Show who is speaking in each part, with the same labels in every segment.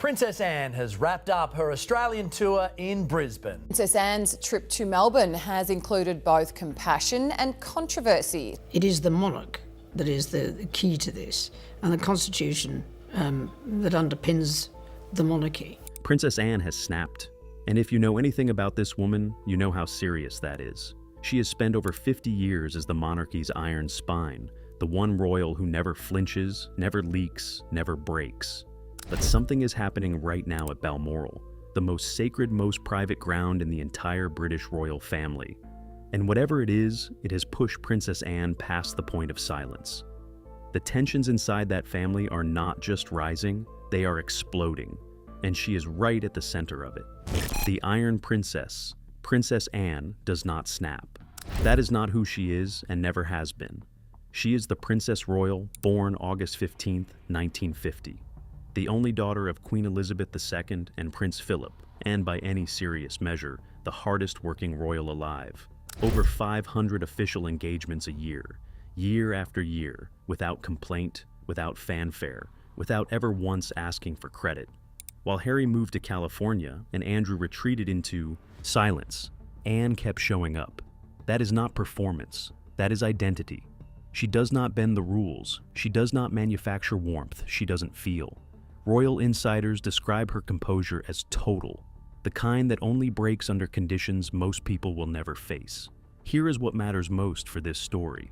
Speaker 1: Princess Anne has wrapped up her Australian tour in Brisbane.
Speaker 2: Princess Anne's trip to Melbourne has included both compassion and controversy.
Speaker 3: It is the monarch that is the key to this, and the constitution that underpins the monarchy.
Speaker 4: Princess Anne has snapped. And if you know anything about this woman, you know how serious that is. She has spent over 50 years as the monarchy's iron spine, the one royal who never flinches, never leaks, never breaks. But something is happening right now at Balmoral, the most sacred, most private ground in the entire British royal family. And whatever it is, it has pushed Princess Anne past the point of silence. The tensions inside that family are not just rising, they are exploding. And she is right at the center of it. The Iron Princess, Princess Anne, does not snap. That is not who she is and never has been. She is the Princess Royal, born August 15, 1950. The only daughter of Queen Elizabeth II and Prince Philip, and by any serious measure, the hardest working royal alive. Over 500 official engagements a year, year after year, without complaint, without fanfare, without ever once asking for credit. While Harry moved to California and Andrew retreated into silence, Anne kept showing up. That is not performance, that is identity. She does not bend the rules, she does not manufacture warmth she doesn't feel. Royal insiders describe her composure as total, the kind that only breaks under conditions most people will never face. Here is what matters most for this story.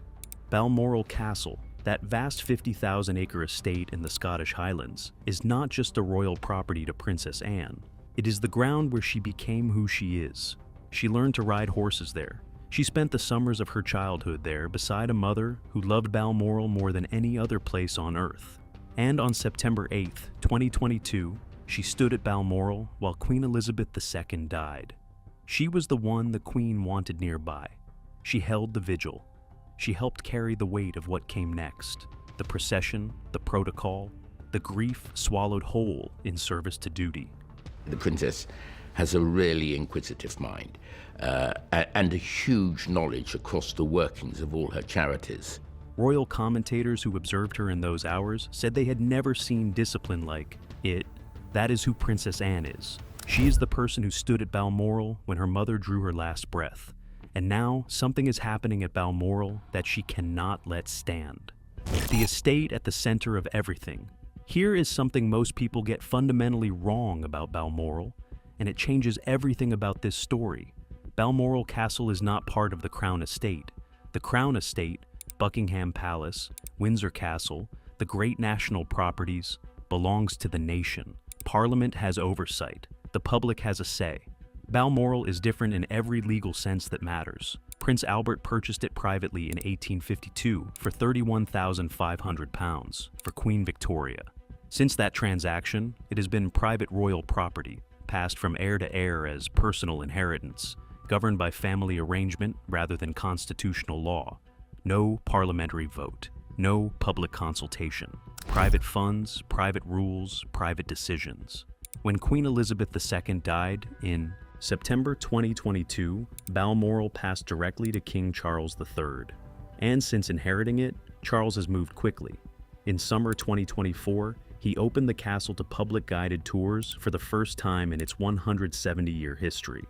Speaker 4: Balmoral Castle, that vast 50,000-acre estate in the Scottish Highlands, is not just a royal property to Princess Anne. It is the ground where she became who she is. She learned to ride horses there. She spent the summers of her childhood there beside a mother who loved Balmoral more than any other place on earth. And on September 8, 2022, she stood at Balmoral while Queen Elizabeth II died. She was the one the Queen wanted nearby. She held the vigil. She helped carry the weight of what came next, the procession, the protocol, the grief swallowed whole in service to duty.
Speaker 5: The princess has a really inquisitive mind and a huge knowledge across the workings of all her charities.
Speaker 4: Royal commentators who observed her in those hours said they had never seen discipline like it. That is who Princess Anne is. She is the person who stood at Balmoral when her mother drew her last breath. And now, something is happening at Balmoral that she cannot let stand. The estate at the center of everything. Here is something most people get fundamentally wrong about Balmoral, and it changes everything about this story. Balmoral Castle is not part of the Crown Estate. The Crown Estate, Buckingham Palace, Windsor Castle, the great national properties, belongs to the nation. Parliament has oversight. The public has a say. Balmoral is different in every legal sense that matters. Prince Albert purchased it privately in 1852 for £31,500 for Queen Victoria. Since that transaction, it has been private royal property, passed from heir to heir as personal inheritance, governed by family arrangement rather than constitutional law. No parliamentary vote, no public consultation, private funds, private rules, private decisions. When Queen Elizabeth II died in September 2022, Balmoral passed directly to King Charles III. And since inheriting it, Charles has moved quickly. In summer 2024, he opened the castle to public guided tours for the first time in its 170-year history.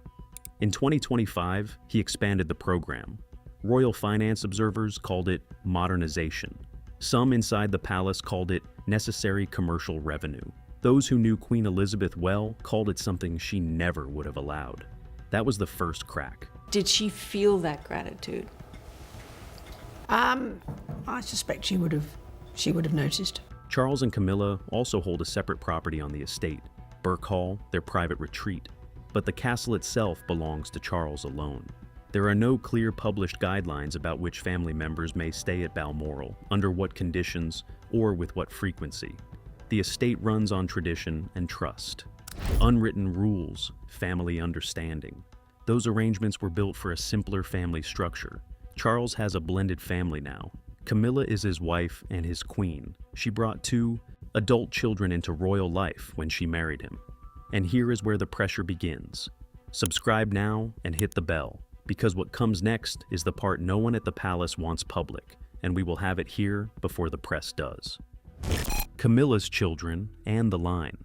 Speaker 4: In 2025, he expanded the program. Royal finance observers called it modernization. Some inside the palace called it necessary commercial revenue. Those who knew Queen Elizabeth well called it something she never would have allowed. That was the first crack.
Speaker 6: Did she feel that gratitude?
Speaker 3: I suspect she would have noticed.
Speaker 4: Charles and Camilla also hold a separate property on the estate, Burke Hall, their private retreat. But the castle itself belongs to Charles alone. There are no clear published guidelines about which family members may stay at Balmoral, under what conditions, or with what frequency. The estate runs on tradition and trust. Unwritten rules, family understanding. Those arrangements were built for a simpler family structure. Charles has a blended family now. Camilla is his wife and his queen. She brought 2 adult children into royal life when she married him. And here is where the pressure begins. Subscribe now and hit the bell, because what comes next is the part no one at the palace wants public, and we will have it here before the press does. Camilla's children and the line.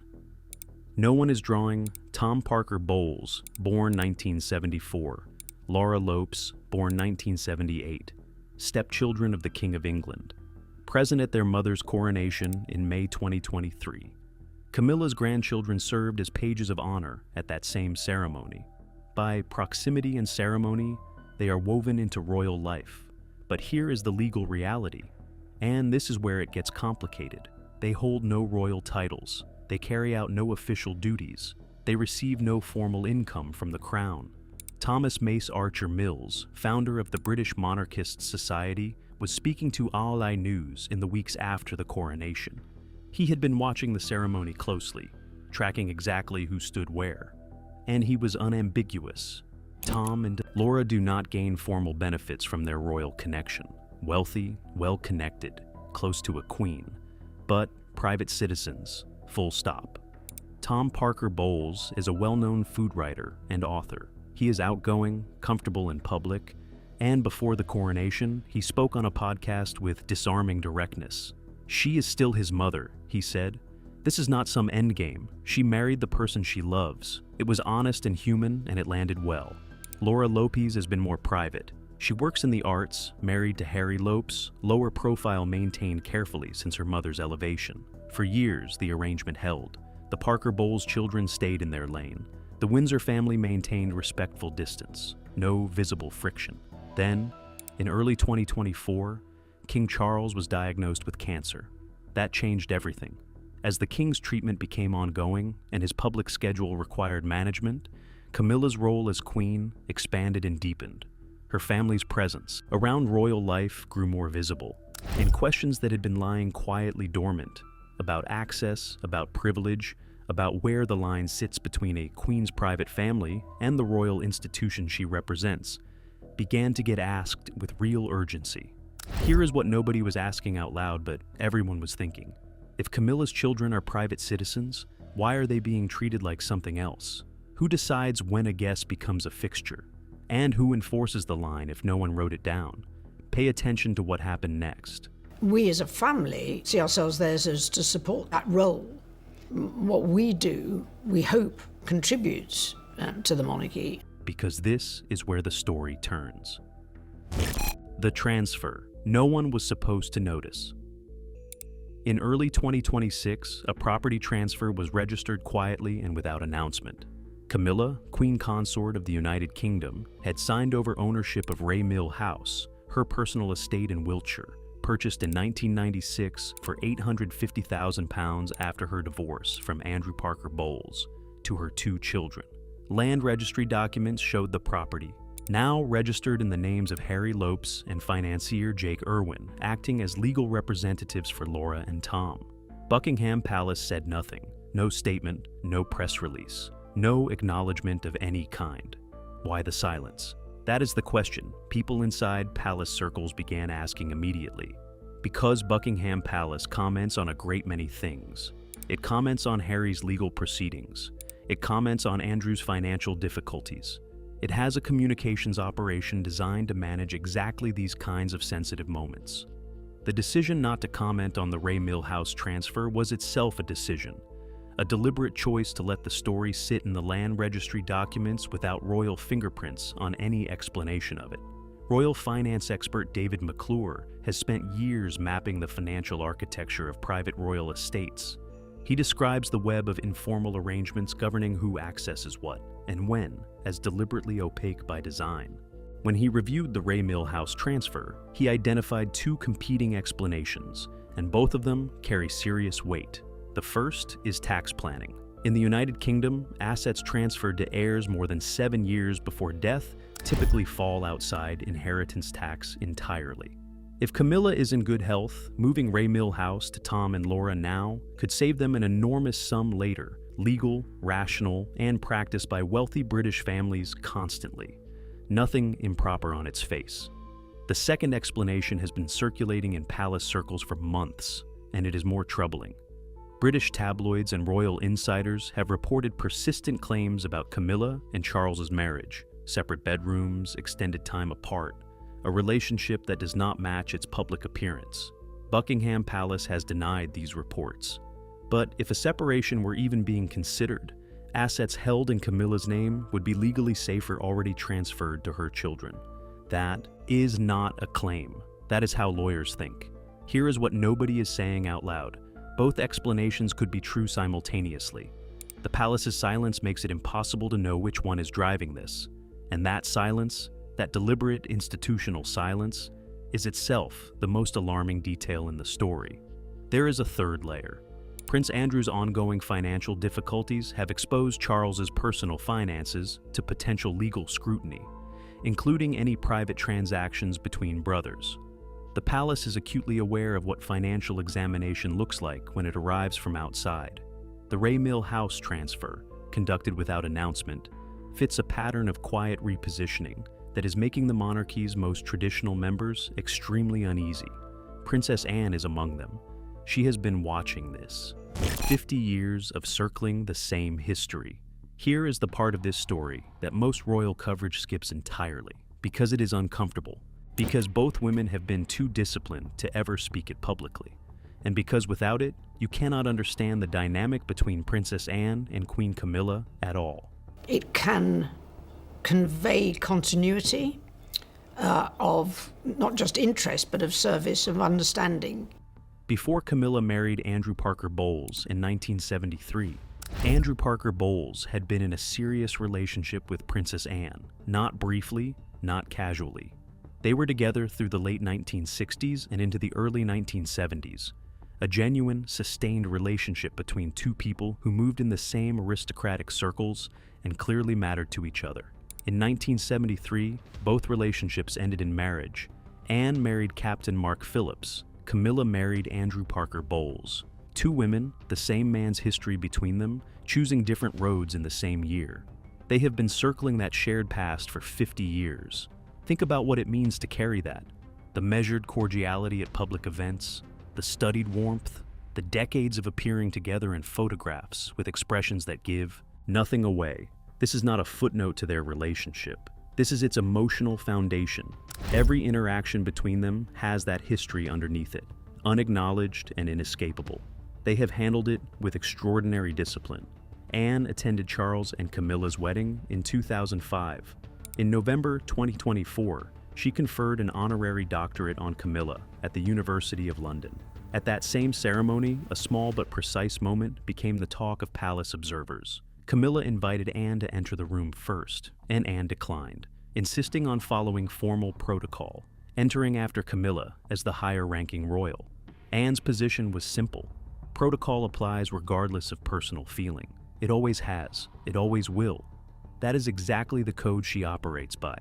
Speaker 4: No one is drawing Tom Parker Bowles, born 1974, Laura Lopes, born 1978, stepchildren of the King of England, present at their mother's coronation in May 2023. Camilla's grandchildren served as pages of honor at that same ceremony. By proximity and ceremony, they are woven into royal life. But here is the legal reality, and this is where it gets complicated. They hold no royal titles. They carry out no official duties. They receive no formal income from the crown. Thomas Mace Archer Mills, founder of the British Monarchists Society, was speaking to Ally News in the weeks after the coronation. He had been watching the ceremony closely, tracking exactly who stood where. And he was unambiguous. Tom and Laura do not gain formal benefits from their royal connection. Wealthy, well-connected, close to a queen, but private citizens, full stop. Tom Parker Bowles is a well-known food writer and author. He is outgoing, comfortable in public, and before the coronation, he spoke on a podcast with disarming directness. "She is still his mother," he said. "This is not some endgame. She married the person she loves. It was honest and human, and it landed well." Laura Lopes has been more private. She works in the arts, married to Harry Lopes, lower profile maintained carefully since her mother's elevation. For years, the arrangement held. The Parker Bowles children stayed in their lane. The Windsor family maintained respectful distance, no visible friction. Then, in early 2024, King Charles was diagnosed with cancer. That changed everything. As the king's treatment became ongoing and his public schedule required management, Camilla's role as queen expanded and deepened. Her family's presence around royal life grew more visible, and questions that had been lying quietly dormant about access, about privilege, about where the line sits between a queen's private family and the royal institution she represents began to get asked with real urgency. Here is what nobody was asking out loud, but everyone was thinking. If Camilla's children are private citizens, why are they being treated like something else? Who decides when a guest becomes a fixture? And who enforces the line if no one wrote it down? Pay attention to what happened next.
Speaker 3: We as a family see ourselves there as to support that role. What we do, we hope, contributes to the monarchy.
Speaker 4: Because this is where the story turns. The transfer. No one was supposed to notice. In early 2026, a property transfer was registered quietly and without announcement. Camilla, Queen Consort of the United Kingdom, had signed over ownership of Ray Mill House, her personal estate in Wiltshire, purchased in 1996 for £850,000 after her divorce from Andrew Parker Bowles, to her 2 children. Land registry documents showed the property, now registered in the names of Harry Lopes and financier Jake Irwin, acting as legal representatives for Laura and Tom. Buckingham Palace said nothing, no statement, no press release, no acknowledgement of any kind. Why the silence? That is the question people inside palace circles began asking immediately. Because Buckingham Palace comments on a great many things. It comments on Harry's legal proceedings. It comments on Andrew's financial difficulties. It has a communications operation designed to manage exactly these kinds of sensitive moments. The decision not to comment on the Ray Mill House transfer was itself a decision, a deliberate choice to let the story sit in the land registry documents without royal fingerprints on any explanation of it. Royal finance expert David McClure has spent years mapping the financial architecture of private royal estates. He describes the web of informal arrangements governing who accesses what and when as deliberately opaque by design. When he reviewed the Ray Mill House transfer, he identified 2 competing explanations, and both of them carry serious weight. The first is tax planning. In the United Kingdom, assets transferred to heirs more than 7 years before death typically fall outside inheritance tax entirely. If Camilla is in good health, moving Ray Mill House to Tom and Laura now could save them an enormous sum later, legal, rational, and practiced by wealthy British families constantly. Nothing improper on its face. The second explanation has been circulating in palace circles for months, and it is more troubling. British tabloids and royal insiders have reported persistent claims about Camilla and Charles's marriage, separate bedrooms, extended time apart, a relationship that does not match its public appearance. Buckingham Palace has denied these reports. But if a separation were even being considered, assets held in Camilla's name would be legally safer already transferred to her children. That is not a claim. That is how lawyers think. Here is what nobody is saying out loud. Both explanations could be true simultaneously. The palace's silence makes it impossible to know which one is driving this. And that silence, that deliberate institutional silence, is itself the most alarming detail in the story. There is a third layer. Prince Andrew's ongoing financial difficulties have exposed Charles's personal finances to potential legal scrutiny, including any private transactions between brothers. The palace is acutely aware of what financial examination looks like when it arrives from outside. The Raymill House transfer, conducted without announcement, fits a pattern of quiet repositioning that is making the monarchy's most traditional members extremely uneasy. Princess Anne is among them. She has been watching this. 50 years of circling the same history. Here is the part of this story that most royal coverage skips entirely, because it is uncomfortable, because both women have been too disciplined to ever speak it publicly, and because without it, you cannot understand the dynamic between Princess Anne and Queen Camilla at all.
Speaker 3: It can convey continuity of not just interest, but of service, of understanding.
Speaker 4: Before Camilla married Andrew Parker Bowles in 1973, Andrew Parker Bowles had been in a serious relationship with Princess Anne, not briefly, not casually. They were together through the late 1960s and into the early 1970s, a genuine, sustained relationship between two people who moved in the same aristocratic circles and clearly mattered to each other. In 1973, both relationships ended in marriage. Anne married Captain Mark Phillips. Camilla married Andrew Parker Bowles. Two women, the same man's history between them, choosing different roads in the same year. They have been circling that shared past for 50 years. Think about what it means to carry that. The measured cordiality at public events, the studied warmth, the decades of appearing together in photographs with expressions that give nothing away. This is not a footnote to their relationship. This is its emotional foundation. Every interaction between them has that history underneath it, unacknowledged and inescapable. They have handled it with extraordinary discipline. Anne attended Charles and Camilla's wedding in 2005. In November 2024, she conferred an honorary doctorate on Camilla at the University of London. At that same ceremony, a small but precise moment became the talk of palace observers. Camilla invited Anne to enter the room first, and Anne declined, insisting on following formal protocol, entering after Camilla as the higher-ranking royal. Anne's position was simple. Protocol applies regardless of personal feeling. It always has. It always will. That is exactly the code she operates by.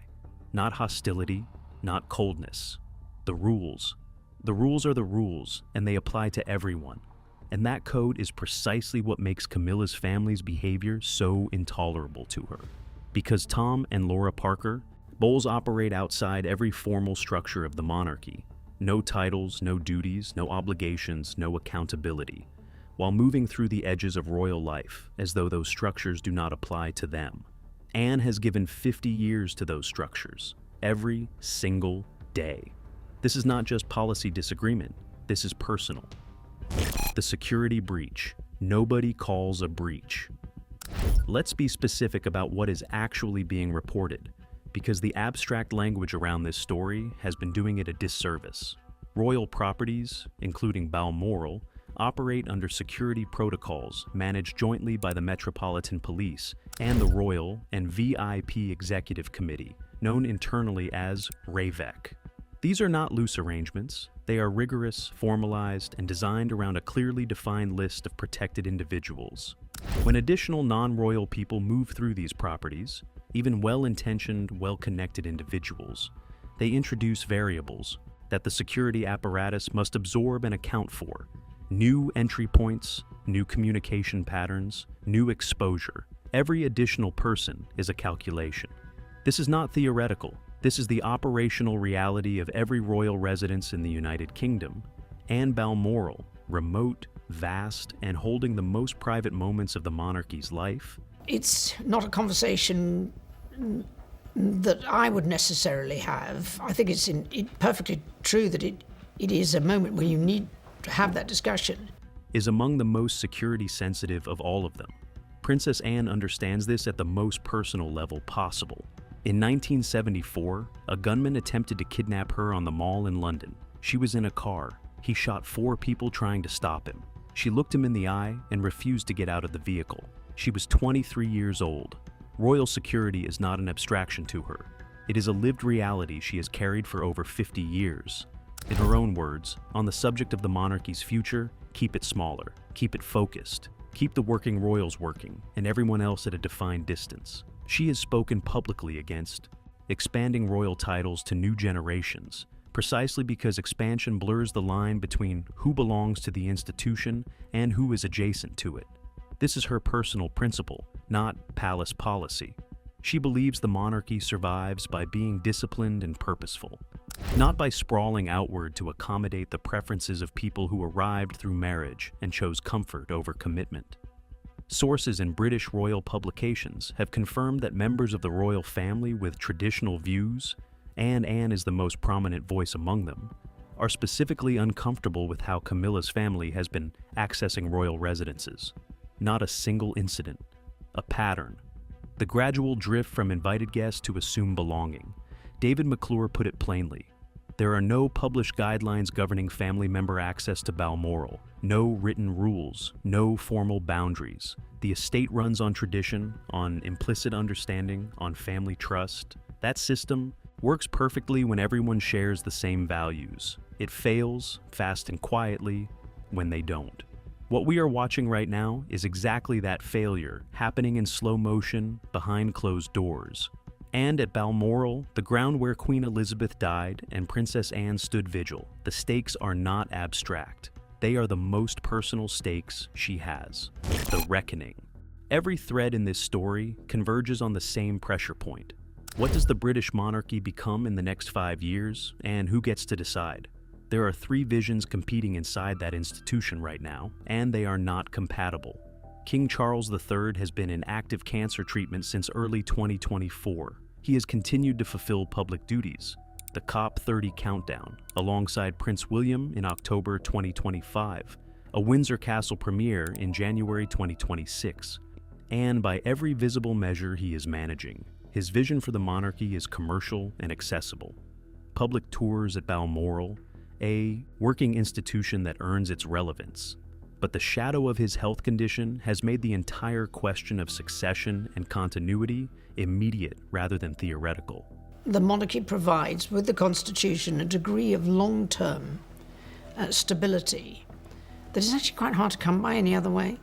Speaker 4: Not hostility, not coldness. The rules. The rules are the rules, and they apply to everyone. And that code is precisely what makes Camilla's family's behavior so intolerable to her. Because Tom and Laura Parker, Bowles operate outside every formal structure of the monarchy. No titles, no duties, no obligations, no accountability, while moving through the edges of royal life as though those structures do not apply to them. Anne has given 50 years to those structures, every single day. This is not just policy disagreement, this is personal. The security breach. Nobody calls a breach. Let's be specific about what is actually being reported, because the abstract language around this story has been doing it a disservice. Royal properties, including Balmoral, operate under security protocols managed jointly by the Metropolitan Police and the Royal and VIP Executive Committee, known internally as RAVEC. These are not loose arrangements. They are rigorous, formalized, and designed around a clearly defined list of protected individuals. When additional non-royal people move through these properties, even well-intentioned, well-connected individuals, they introduce variables that the security apparatus must absorb and account for. New entry points, new communication patterns, new exposure. Every additional person is a calculation. This is not theoretical. This is the operational reality of every royal residence in the United Kingdom, and Balmoral, remote, vast, and holding the most private moments of the monarchy's life.
Speaker 3: It's not a conversation that I would necessarily have. I think it's perfectly true that it is a moment where you need to have that discussion.
Speaker 4: is among the most security-sensitive of all of them. Princess Anne understands this at the most personal level possible. In 1974, a gunman attempted to kidnap her on the Mall in London. She was in a car. He shot 4 people trying to stop him. She looked him in the eye and refused to get out of the vehicle. She was 23 years old. Royal security is not an abstraction to her. It is a lived reality she has carried for over 50 years. In her own words, on the subject of the monarchy's future, keep it smaller, keep it focused, keep the working royals working, and everyone else at a defined distance. She has spoken publicly against expanding royal titles to new generations, precisely because expansion blurs the line between who belongs to the institution and who is adjacent to it. This is her personal principle, not palace policy. She believes the monarchy survives by being disciplined and purposeful, not by sprawling outward to accommodate the preferences of people who arrived through marriage and chose comfort over commitment. Sources in British royal publications have confirmed that members of the royal family with traditional views, and Anne is the most prominent voice among them, are specifically uncomfortable with how Camilla's family has been accessing royal residences. Not a single incident, a pattern. The gradual drift from invited guests to assumed belonging. David McClure put it plainly. There are no published guidelines governing family member access to Balmoral, no written rules, no formal boundaries. The estate runs on tradition, on implicit understanding, on family trust. That system works perfectly when everyone shares the same values. It fails, fast and quietly, when they don't. What we are watching right now is exactly that failure, happening in slow motion, behind closed doors. And at Balmoral, the ground where Queen Elizabeth died and Princess Anne stood vigil, the stakes are not abstract. They are the most personal stakes she has. The reckoning. Every thread in this story converges on the same pressure point. What does the British monarchy become in the next 5 years, and who gets to decide? There are 3 visions competing inside that institution right now, and they are not compatible. King Charles III has been in active cancer treatment since early 2024. He has continued to fulfill public duties. The COP30 countdown, alongside Prince William in October 2025, a Windsor Castle premiere in January 2026. And by every visible measure he is managing, his vision for the monarchy is commercial and accessible. Public tours at Balmoral, a working institution that earns its relevance. But the shadow of his health condition has made the entire question of succession and continuity immediate rather than theoretical.
Speaker 3: The monarchy provides, with the Constitution, a degree of long-term stability that is actually quite hard to come by any other way.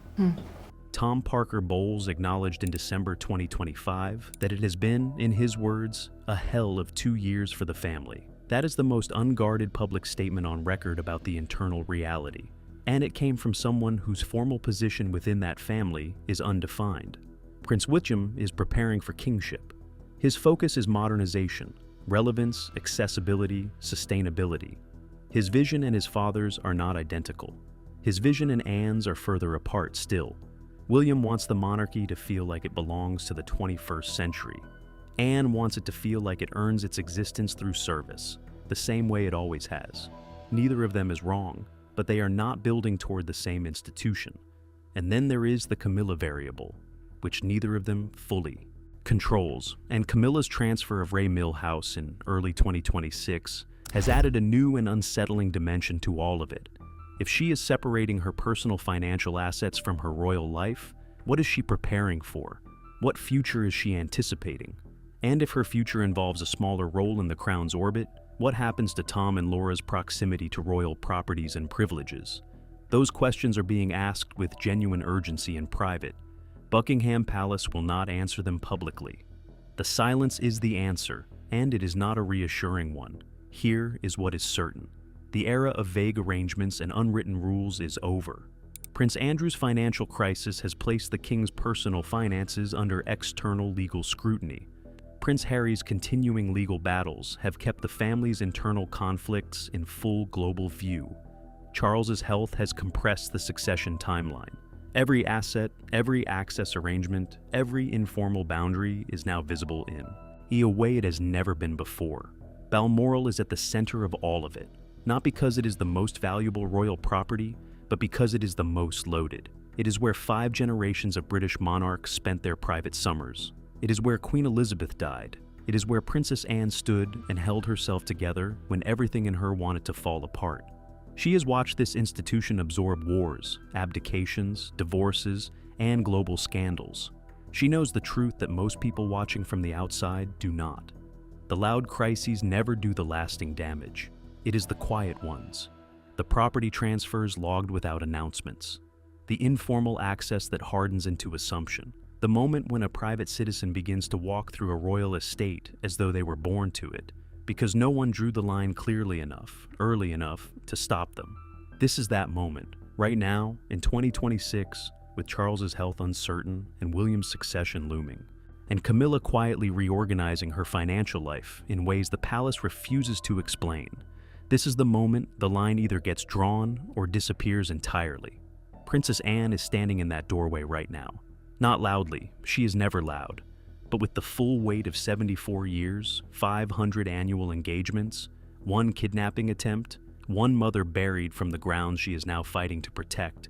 Speaker 4: Tom Parker Bowles acknowledged in December 2025 that it has been, in his words, a hell of 2 years for the family. That is the most unguarded public statement on record about the internal reality. And it came from someone whose formal position within that family is undefined. Prince William is preparing for kingship. His focus is modernization, relevance, accessibility, sustainability. His vision and his father's are not identical. His vision and Anne's are further apart still. William wants the monarchy to feel like it belongs to the 21st century. Anne wants it to feel like it earns its existence through service, the same way it always has. Neither of them is wrong, but they are not building toward the same institution. And then there is the Camilla variable, which neither of them fully controls. And Camilla's transfer of Ray Millhouse in early 2026 has added a new and unsettling dimension to all of it. If she is separating her personal financial assets from her royal life, what is she preparing for? What future is she anticipating? And if her future involves a smaller role in the crown's orbit, what happens to Tom and Laura's proximity to royal properties and privileges? Those questions are being asked with genuine urgency in private. Buckingham Palace will not answer them publicly. The silence is the answer, and it is not a reassuring one. Here is what is certain. The era of vague arrangements and unwritten rules is over. Prince Andrew's financial crisis has placed the king's personal finances under external legal scrutiny. Prince Harry's continuing legal battles have kept the family's internal conflicts in full global view. Charles's health has compressed the succession timeline. Every asset, every access arrangement, every informal boundary is now visible in a way it has never been before. Balmoral is at the center of all of it, not because it is the most valuable royal property, but because it is the most loaded. It is where 5 generations of British monarchs spent their private summers. It is where Queen Elizabeth died. It is where Princess Anne stood and held herself together when everything in her wanted to fall apart. She has watched this institution absorb wars, abdications, divorces, and global scandals. She knows the truth that most people watching from the outside do not. The loud crises never do the lasting damage. It is the quiet ones. The property transfers logged without announcements. The informal access that hardens into assumption. The moment when a private citizen begins to walk through a royal estate as though they were born to it, because no one drew the line clearly enough, early enough, to stop them. This is that moment, right now, in 2026, with Charles's health uncertain and William's succession looming, and Camilla quietly reorganizing her financial life in ways the palace refuses to explain. This is the moment the line either gets drawn or disappears entirely. Princess Anne is standing in that doorway right now. Not loudly, she is never loud, but with the full weight of 74 years, 500 annual engagements, 1 kidnapping attempt, 1 mother buried from the ground she is now fighting to protect,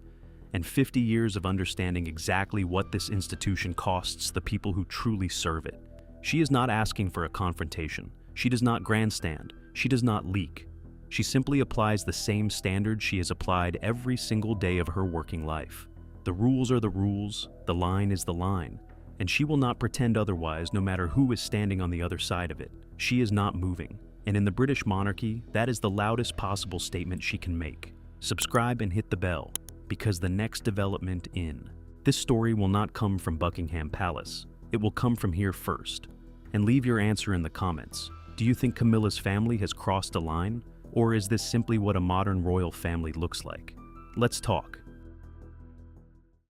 Speaker 4: and 50 years of understanding exactly what this institution costs the people who truly serve it. She is not asking for a confrontation. She does not grandstand. She does not leak. She simply applies the same standards she has applied every single day of her working life. The rules are the rules, the line is the line, and she will not pretend otherwise no matter who is standing on the other side of it. She is not moving, and in the British monarchy, that is the loudest possible statement she can make. Subscribe and hit the bell, because the next development in this story will not come from Buckingham Palace. It will come from here first. And leave your answer in the comments. Do you think Camilla's family has crossed a line? Or is this simply what a modern royal family looks like? Let's talk.